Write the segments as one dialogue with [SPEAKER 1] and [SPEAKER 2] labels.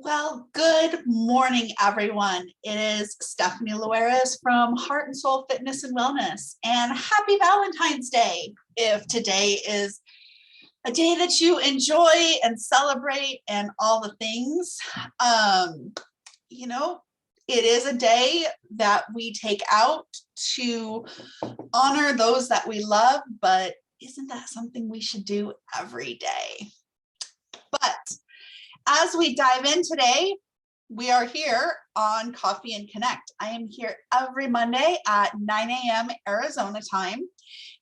[SPEAKER 1] Well, good morning, everyone. It is Stephanie Lueras from Heart and Soul Fitness and Wellness, and happy Valentine's Day. If today is a day that you enjoy and celebrate and all the things, you know, it is a day that we take out to honor those that we love, but isn't that something we should do every day? But as we dive in today, we are here on Coffee and Connect. I am here every Monday at 9 a.m. Arizona time,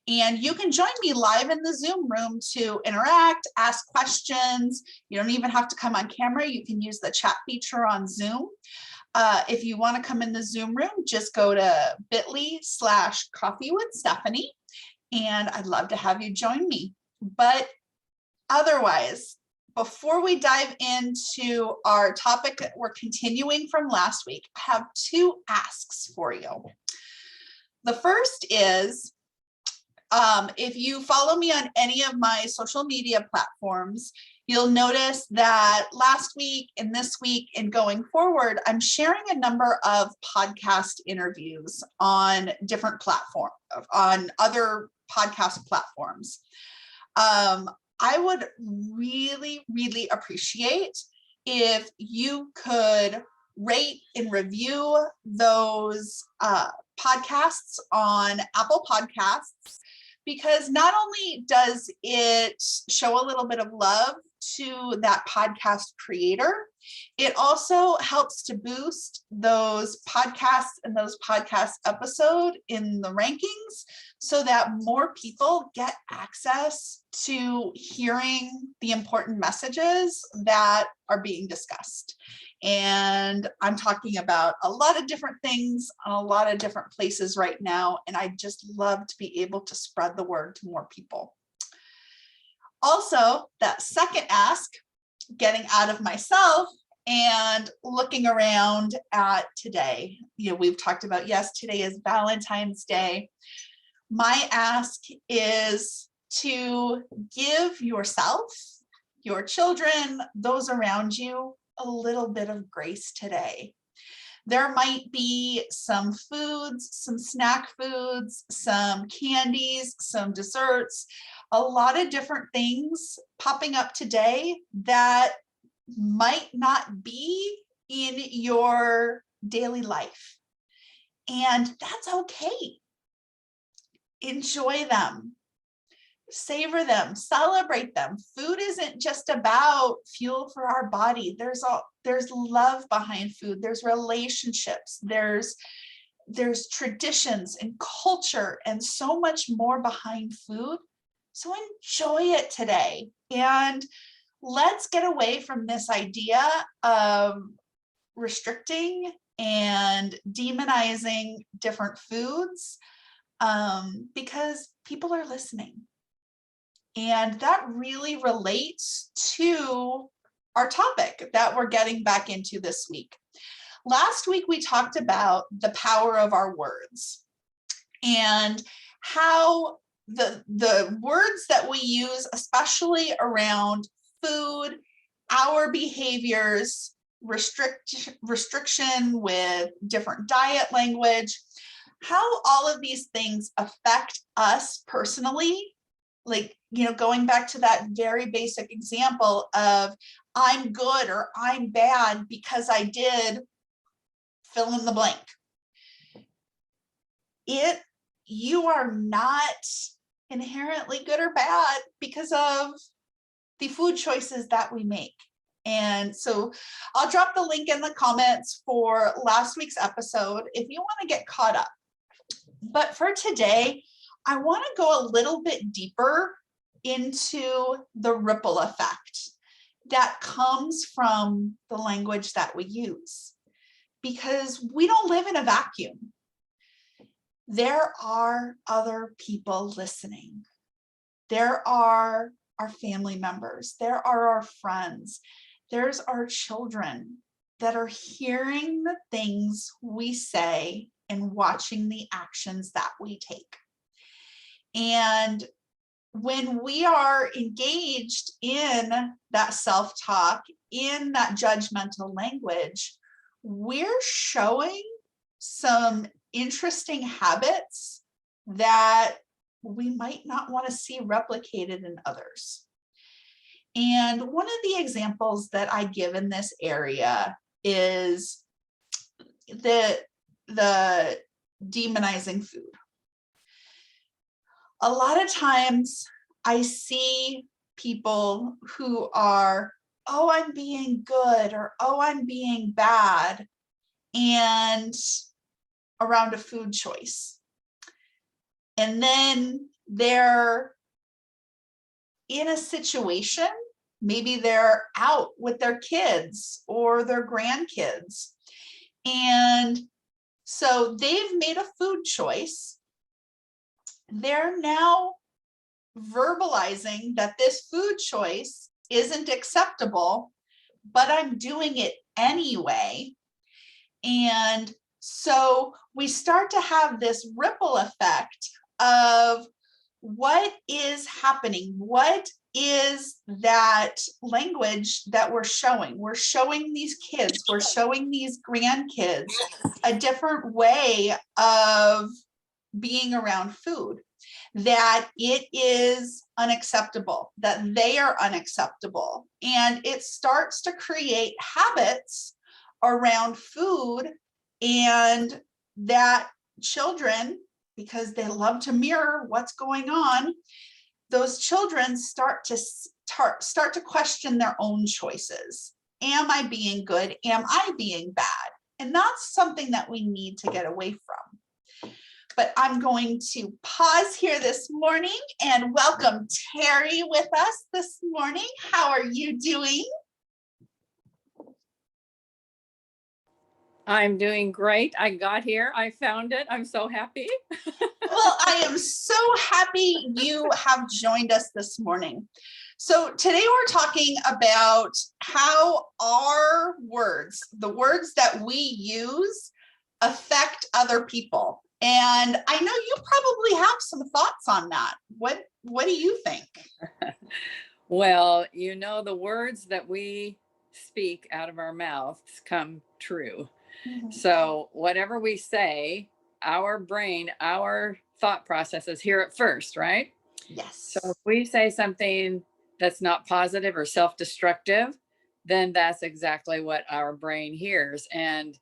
[SPEAKER 1] and you can join me live in the Zoom room to interact, ask questions. You don't even have to come on camera. You can use the chat feature on Zoom. If you want to come in the Zoom room, just go to bit.ly/coffee with Stephanie, and I'd love to have you join me. But otherwise, before we dive into our topic that we're continuing from last week, I have two asks for you. The first is, if you follow me on any of my social media platforms, you'll notice that last week and this week and going forward, I'm sharing a number of podcast interviews on different platforms, on other podcast platforms. I would really, really appreciate if you could rate and review those podcasts on Apple Podcasts, because not only does it show a little bit of love to that podcast creator, it also helps to boost those podcasts and those podcast episodes in the rankings so that more people get access to hearing the important messages that are being discussed. And I'm talking about a lot of different things on a lot of different places right now, and I just love to be able to spread the word to more people. Also, that second ask, getting out of myself and looking around at today. We've talked about, yes, today is Valentine's Day. My ask is to give yourself, your children, those around you, a little bit of grace today. There might be some foods, some snack foods, some candies, some desserts, a lot of different things popping up today that might not be in your daily life. And that's okay. Enjoy them, savor them, celebrate them. Food isn't just about fuel for our body. There's love behind food. There's relationships. There's traditions and culture and so much more behind food. So enjoy it today. And let's get away from this idea of restricting and demonizing different foods, because people are listening. And that really relates to our topic that we're getting back into this week. Last week, we talked about the power of our words and how the words that we use, especially around food, our behaviors, restriction with different diet language, how all of these things affect us personally. Like, going back to that very basic example of I'm good or I'm bad because I did fill in the blank. You are not inherently good or bad because of the food choices that we make. And so I'll drop the link in the comments for last week's episode if you want to get caught up. But for today, I want to go a little bit deeper into the ripple effect that comes from the language that we use, because we don't live in a vacuum. There are other people listening. There are our family members. There are our friends. There's our children that are hearing the things we say and watching the actions that we take. And when we are engaged in that self-talk in that judgmental language, we're showing some interesting habits that we might not want to see replicated in others. And one of the examples that I give in this area is the demonizing food. A lot of times I see people who are, oh, I'm being good, or oh, I'm being bad, and around a food choice. And then they're in a situation, maybe they're out with their kids or their grandkids. And so they've made a food choice. They're now verbalizing that this food choice isn't acceptable, but I'm doing it anyway. And so we start to have this ripple effect of what is happening. What is that language that we're showing? We're showing these kids, we're showing these grandkids a different way of being around food, that it is unacceptable, that they are unacceptable. And it starts to create habits around food, and that children, because they love to mirror what's going on, those children start to question their own choices. Am I being good? Am I being bad? And that's something that we need to get away from. But I'm going to pause here this morning and welcome Terry with us this morning. How are you doing?
[SPEAKER 2] I'm doing great. I got here. I found it. I'm so happy.
[SPEAKER 1] Well, I am so happy you have joined us this morning. So today we're talking about how our words, the words that we use, affect other people. And I know you probably have some thoughts on that. What do you think?
[SPEAKER 2] Well, you know, the words that we speak out of our mouths come true. Mm-hmm. So whatever we say, our brain, our thought processes hear it first, right?
[SPEAKER 1] Yes.
[SPEAKER 2] So if we say something that's not positive or self-destructive, then that's exactly what our brain hears. And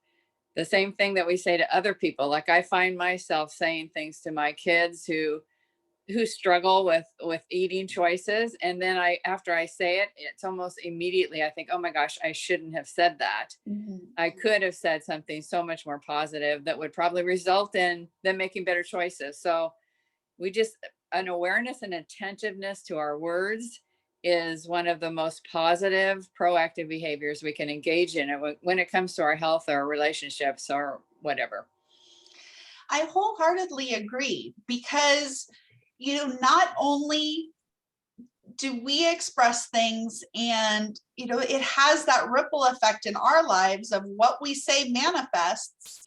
[SPEAKER 2] the same thing that we say to other people, like I find myself saying things to my kids who struggle with eating choices, and then after I say it, it's almost immediately I think, oh my gosh, I shouldn't have said that. Mm-hmm. I could have said something so much more positive that would probably result in them making better choices. So an awareness and attentiveness to our words is one of the most positive, proactive behaviors we can engage in when it comes to our health or our relationships or whatever.
[SPEAKER 1] I wholeheartedly agree, because, not only do we express things and, it has that ripple effect in our lives of what we say manifests,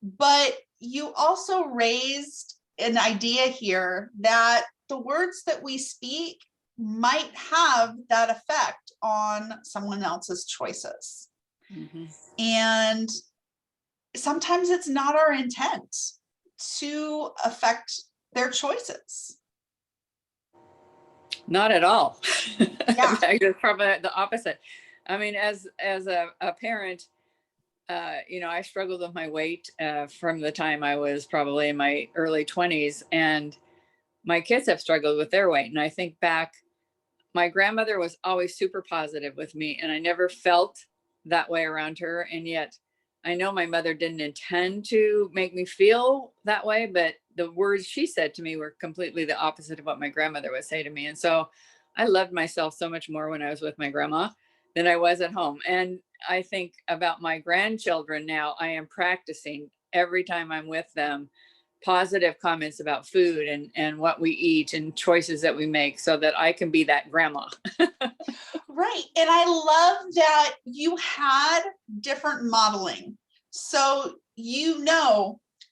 [SPEAKER 1] but you also raised an idea here that the words that we speak might have that effect on someone else's choices. Mm-hmm. And sometimes it's not our intent to affect their choices.
[SPEAKER 2] Not at all.
[SPEAKER 1] Yeah.
[SPEAKER 2] It's probably the opposite. I mean, as a parent, I struggled with my weight from the time I was probably in my early 20s, and my kids have struggled with their weight. And I think back, my grandmother was always super positive with me, and I never felt that way around her. And yet I know my mother didn't intend to make me feel that way, but the words she said to me were completely the opposite of what my grandmother would say to me. And so I loved myself so much more when I was with my grandma than I was at home. And I think about my grandchildren now. I am practicing every time I'm with them positive comments about food and what we eat and choices that we make, so that I can be that grandma.
[SPEAKER 1] Right. And I love that you had different modeling. So,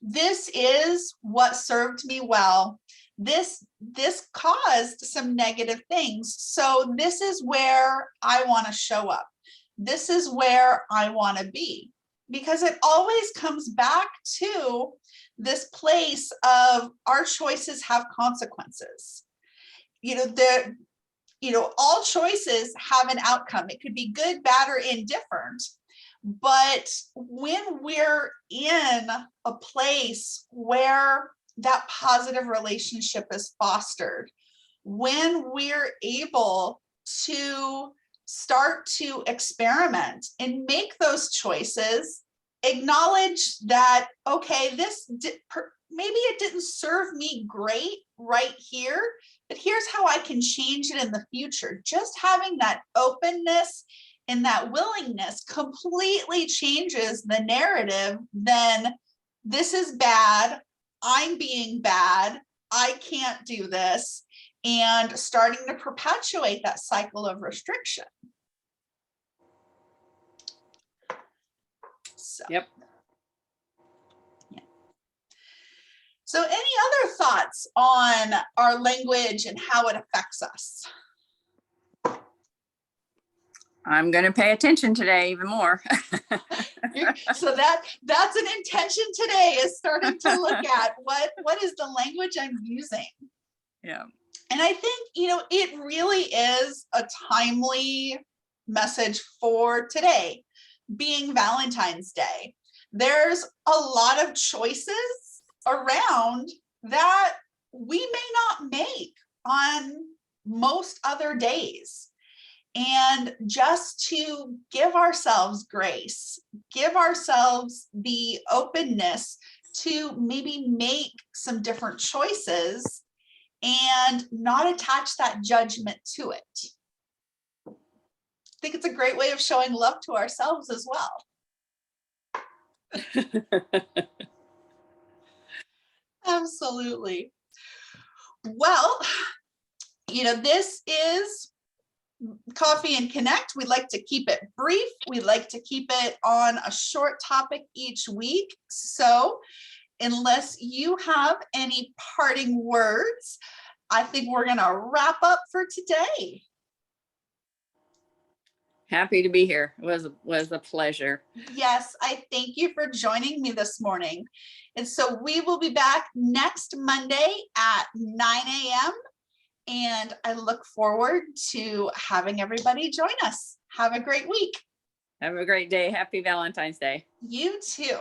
[SPEAKER 1] this is what served me well. This caused some negative things. So this is where I want to show up. this is where I want to be. Because it always comes back to this place of our choices have consequences. All choices have an outcome. It could be good, bad, or indifferent. But when we're in a place where that positive relationship is fostered, when we're able to start to experiment and make those choices, acknowledge that, okay, maybe it didn't serve me great right here, but here's how I can change it in the future. Just having that openness and that willingness completely changes the narrative. Then this is bad, I'm being bad, I can't do this, and starting to perpetuate that cycle of restriction. So,
[SPEAKER 2] Yep.
[SPEAKER 1] Yeah. So any other thoughts on our language and how it affects us?
[SPEAKER 2] I'm going to pay attention today even more.
[SPEAKER 1] So that's an intention today, is starting to look at what is the language I'm using.
[SPEAKER 2] Yeah.
[SPEAKER 1] And I think, it really is a timely message for today, being Valentine's Day. There's a lot of choices around that we may not make on most other days. And just to give ourselves grace, give ourselves the openness to maybe make some different choices and not attach that judgment to it. I think it's a great way of showing love to ourselves as well. Absolutely. Well, this is Coffee and Connect. We like to keep it brief. We like to keep it on a short topic each week. So unless you have any parting words, I think we're going to wrap up for today.
[SPEAKER 2] Happy to be here. It was a pleasure.
[SPEAKER 1] Yes, I thank you for joining me this morning. And so we will be back next Monday at 9 a.m. And I look forward to having everybody join us. Have a great week.
[SPEAKER 2] Have a great day. Happy Valentine's Day.
[SPEAKER 1] You too.